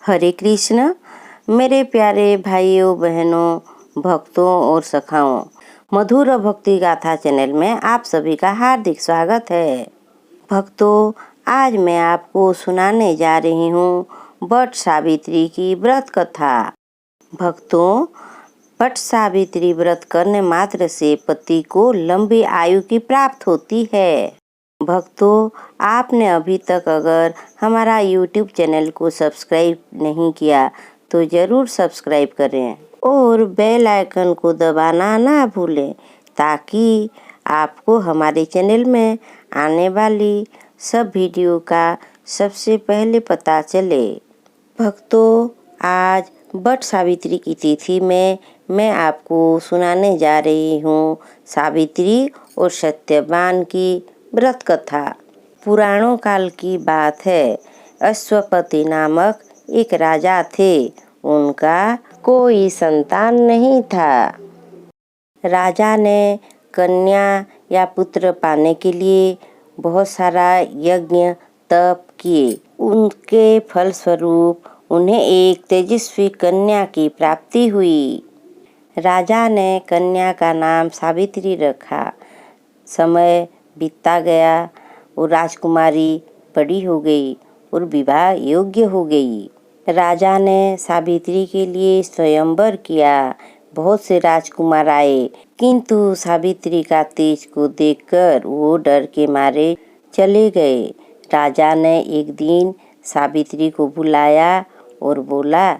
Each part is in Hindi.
हरे कृष्ण। मेरे प्यारे भाइयों बहनों, भक्तों और सखाओं, मधुर भक्ति गाथा चैनल में आप सभी का हार्दिक स्वागत है। भक्तों, आज मैं आपको सुनाने जा रही हूँ वट सावित्री की व्रत कथा। भक्तों, वट सावित्री व्रत करने मात्र से पति को लंबी आयु की प्राप्त होती है। भक्तों, आपने अभी तक अगर हमारा YouTube चैनल को सब्सक्राइब नहीं किया तो ज़रूर सब्सक्राइब करें और बेल आइकन को दबाना ना भूलें ताकि आपको हमारे चैनल में आने वाली सब वीडियो का सबसे पहले पता चले। भक्तों, आज वट सावित्री की तिथि में मैं आपको सुनाने जा रही हूँ सावित्री और सत्यवान की व्रत कथा। पुराणों काल की बात है। अश्वपति नामक एक राजा थे। उनका कोई संतान नहीं था। राजा ने कन्या या पुत्र पाने के लिए बहुत सारा यज्ञ तप किए। उनके फलस्वरूप उन्हें एक तेजस्वी कन्या की प्राप्ति हुई। राजा ने कन्या का नाम सावित्री रखा। समय बीतता गया और राजकुमारी बड़ी हो गई और विवाह योग्य हो गई। राजा ने सावित्री के लिए स्वयंवर किया। बहुत से राजकुमार आए, किंतु सावित्री का तेज को देखकर वो डर के मारे चले गए। राजा ने एक दिन सावित्री को बुलाया और बोला,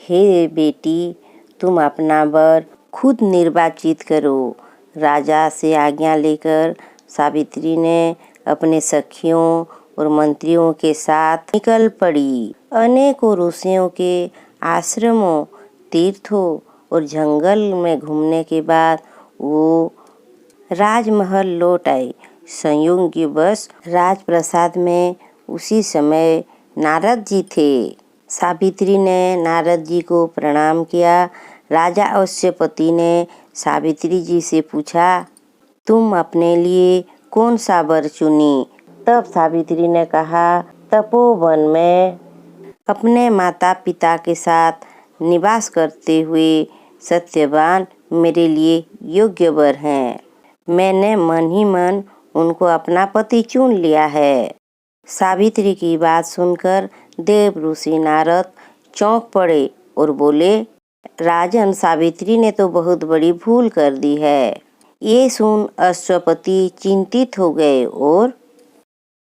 हे बेटी, तुम अपना वर खुद निर्वाचित करो। राजा से आज्ञा लेकर सावित्री ने अपने सखियों और मंत्रियों के साथ निकल पड़ी। अनेकों ऋषियों के आश्रमों, तीर्थों और जंगल में घूमने के बाद वो राजमहल लौट आई। संयोगवश राजप्रसाद में उसी समय नारद जी थे। सावित्री ने नारद जी को प्रणाम किया। राजा अश्वपति ने सावित्री जी से पूछा, तुम अपने लिए कौन सा वर चुनी? तब सावित्री ने कहा, तपोवन में अपने माता पिता के साथ निवास करते हुए सत्यवान मेरे लिए योग्य वर हैं। मैंने मन ही मन उनको अपना पति चुन लिया है। सावित्री की बात सुनकर देव ऋषि नारद चौंक पड़े और बोले, राजन, सावित्री ने तो बहुत बड़ी भूल कर दी है। ये सुन अश्वपति चिंतित हो गए और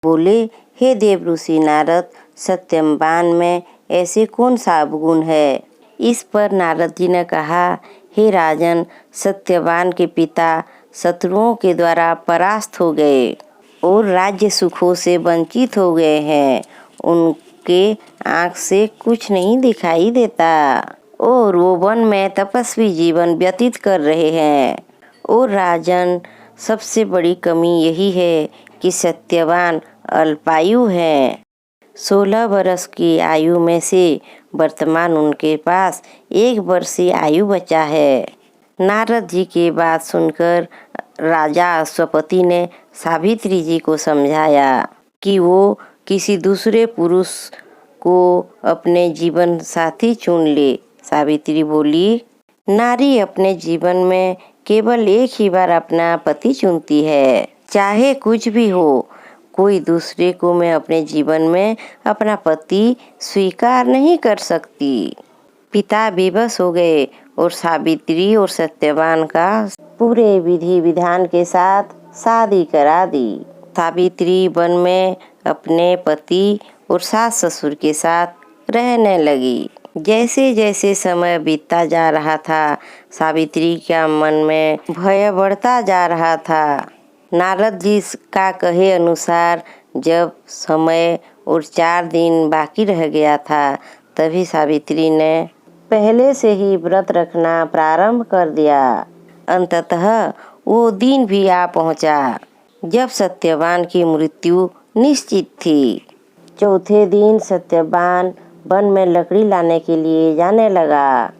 बोले, हे देव ऋषि नारद, सत्यवान में ऐसे कौन सा अवगुण है? इस पर नारद जी ने कहा, हे राजन, सत्यवान के पिता शत्रुओं के द्वारा परास्त हो गए और राज्य सुखों से वंचित हो गए हैं। उनके आँख से कुछ नहीं दिखाई देता और वो वन में तपस्वी जीवन व्यतीत कर रहे हैं। और राजन, सबसे बड़ी कमी यही है कि सत्यवान अल्पायु हैं। 16 वर्ष की आयु में से वर्तमान उनके पास 1 वर्ष की आयु बचा है। नारद जी की बात सुनकर राजा अश्वपति ने सावित्री जी को समझाया कि वो किसी दूसरे पुरुष को अपने जीवन साथी चुन ले। सावित्री बोली, नारी अपने जीवन में केवल एक ही बार अपना पति चुनती है। चाहे कुछ भी हो, कोई दूसरे को मैं अपने जीवन में अपना पति स्वीकार नहीं कर सकती। पिता विवश हो गए और सावित्री और सत्यवान का पूरे विधि विधान के साथ शादी करा दी। सावित्री वन में अपने पति और सास ससुर के साथ रहने लगी। जैसे जैसे समय बीतता जा रहा था, सावित्री का मन में भय बढ़ता जा रहा था। नारद जी का कहे अनुसार जब समय और 4 दिन बाकी रह गया था, तभी सावित्री ने पहले से ही व्रत रखना प्रारंभ कर दिया। अंततः वो दिन भी आ पहुंचा जब सत्यवान की मृत्यु निश्चित थी। चौथे दिन सत्यवान वन में लकड़ी लाने के लिए जाने लगा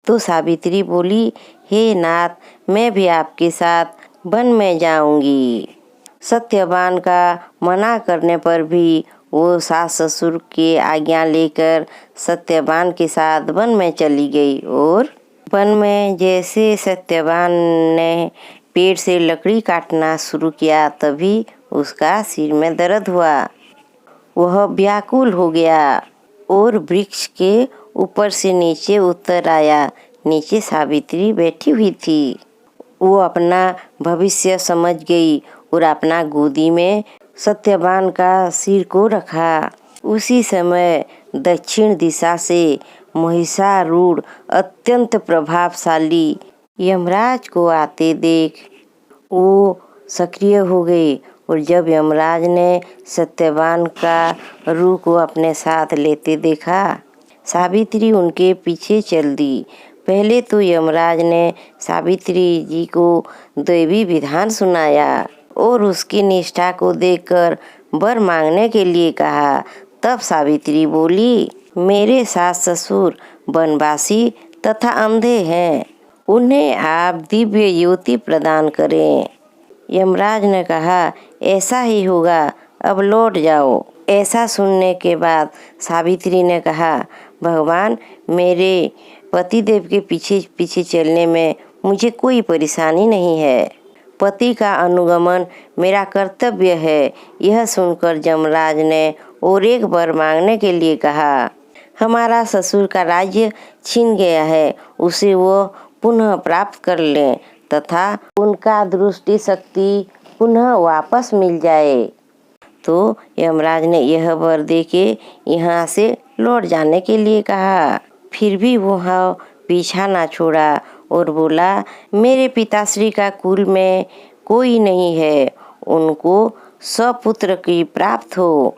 तो सावित्री बोली, हे नाथ, मैं भी आपके साथ वन में जाऊंगी। सत्यवान का मना करने पर भी वो सास ससुर की आज्ञा लेकर सत्यवान के साथ वन में चली गई और वन में जैसे सत्यवान ने पेड़ से लकड़ी काटना शुरू किया तभी उसका सिर में दर्द हुआ। वह व्याकुल हो गया और वृक्ष के ऊपर से नीचे उतर आया। नीचे सावित्री बैठी हुई थी। वो अपना भविष्य समझ गई और अपना गोदी में सत्यवान का सिर को रखा। उसी समय दक्षिण दिशा से महिषारूढ़ अत्यंत प्रभावशाली यमराज को आते देख वो सक्रिय हो गई और जब यमराज ने सत्यवान का रूह को अपने साथ लेते देखा, सावित्री उनके पीछे चल दी। पहले तो यमराज ने सावित्री जी को दैवी विधान सुनाया और उसकी निष्ठा को देखकर वर मांगने के लिए कहा। तब सावित्री बोली, मेरे सास ससुर वनवासी तथा अंधे हैं, उन्हें आप दिव्य ज्योति प्रदान करें। यमराज ने कहा, ऐसा ही होगा, अब लौट जाओ। ऐसा सुनने के बाद सावित्री ने कहा, भगवान, मेरे पतिदेव के पीछे पीछे चलने में मुझे कोई परेशानी नहीं है। पति का अनुगमन मेरा कर्तव्य है। यह सुनकर यमराज ने और एक वर मांगने के लिए कहा। हमारा ससुर का राज्य छीन गया है, उसे वो पुनः प्राप्त कर लें तथा उनका दृष्टि शक्ति पुनः वापस मिल जाए। तो यमराज ने यह वर देके यहाँ से लौट जाने के लिए कहा। फिर भी वह पीछा ना छोड़ा और बोला, मेरे पिताश्री का कुल में कोई नहीं है, उनको सपुत्र की प्राप्त हो।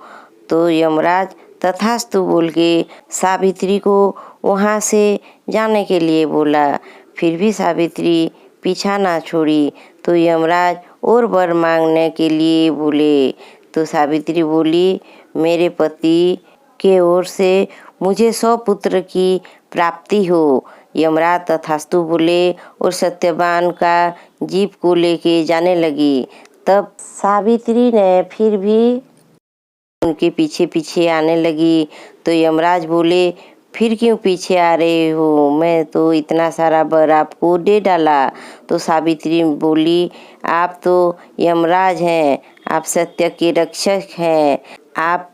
तो यमराज तथास्तु बोल के सावित्री को वहाँ से जाने के लिए बोला। फिर भी सावित्री पीछा ना छोड़ी तो यमराज और वर मांगने के लिए बोले। तो सावित्री बोली, मेरे पति के ओर से मुझे 100 पुत्र की प्राप्ति हो। यमराज तथास्तु बोले और सत्यवान का जीप को लेके जाने लगी। तब सावित्री ने फिर भी उनके पीछे पीछे आने लगी। तो यमराज बोले, फिर क्यों पीछे आ रहे हो? मैं तो इतना सारा वर आपको दे डाला। तो सावित्री बोली, आप तो यमराज हैं, आप सत्य के रक्षक हैं, आप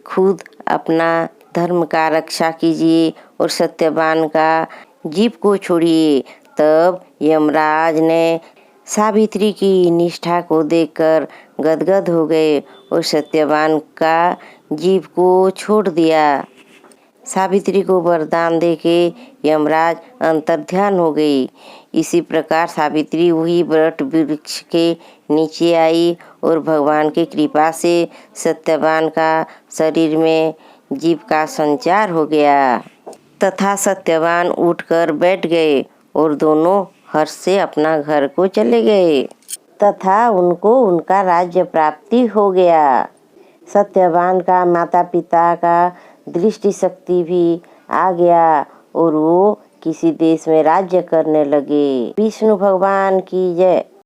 खुद अपना धर्म का रक्षा कीजिए और सत्यवान का जीप को छोड़िए। तब यमराज ने सावित्री की निष्ठा को देखकर गदगद हो गए और सत्यवान का जीव को छोड़ दिया। सावित्री को वरदान देके यमराज अंतर्ध्यान हो गई। इसी प्रकार सावित्री वही वट वृक्ष के नीचे आई और भगवान की कृपा से सत्यवान का शरीर में जीव का संचार हो गया तथा सत्यवान उठकर बैठ गए और दोनों हर्ष से अपना घर को चले गए तथा उनको उनका राज्य प्राप्ति हो गया। सत्यवान का माता पिता का दृष्टि शक्ति भी आ गया और वो किसी देश में राज्य करने लगे। विष्णु भगवान की जय।